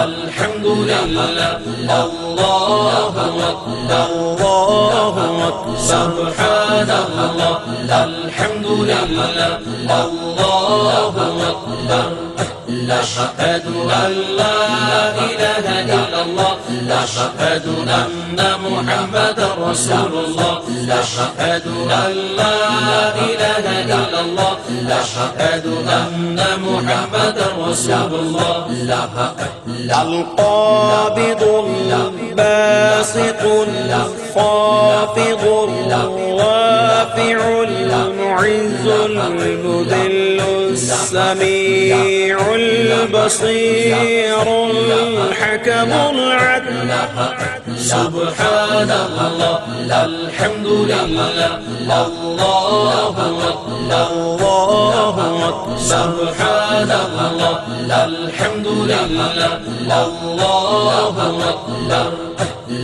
Alhamdulillah, Allahu Akbar, Allahu Akbar, Subhanallah, Alhamdulillah, Allahu Akbar. أشهد أن لا إله إلا الله أشهد أن محمدا رسول الله أشهد أن لا إله إلا الله أشهد أن محمدا رسول الله القابض الباسط الخافض الرافع المعز المذل السميع البصير الحكم العدل سبحان الله الحمد لله الله أكبر الله أكبر سبحان الله الحمد لله الله أكبر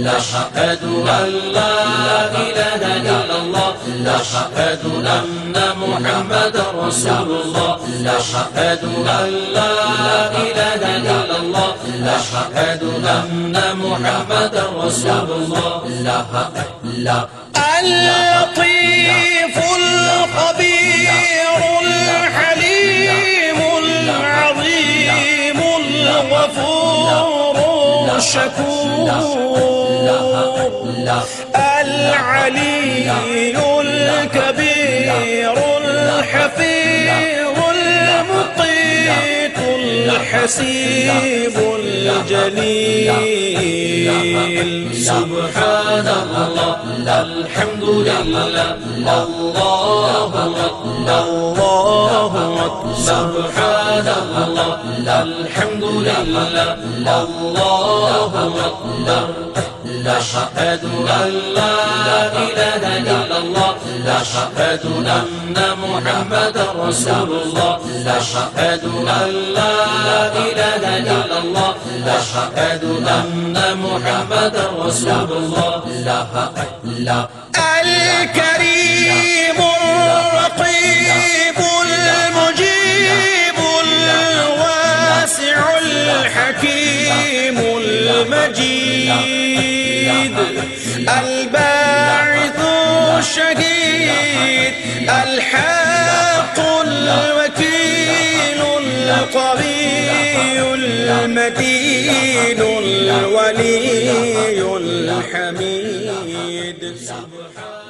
أشهد أن لا إله إلا الله أشهد أن محمدا رسول الله أشهد أن لا إله إلا الله أشهد أن محمدا رسول الله اللطيف الخبير الحليم العظيم الغفور الشكور العلي الكبير الحفيظ المقيت الحسيب الجليل سبحان الله الحمد لله الله أكبر الله أكبر سبحان الله الحمد لله الله أكبر أشهد أن لا إله إلا الله أشهد أن محمدا رسول الله أشهد أن لا إله إلا الله أشهد أن محمدا رسول الله الكريم الرقيب المجيب الواسع الحكيم المجيد الباعث الشهيد الحق الوكيل القوي المتين الولي الحميد سبحان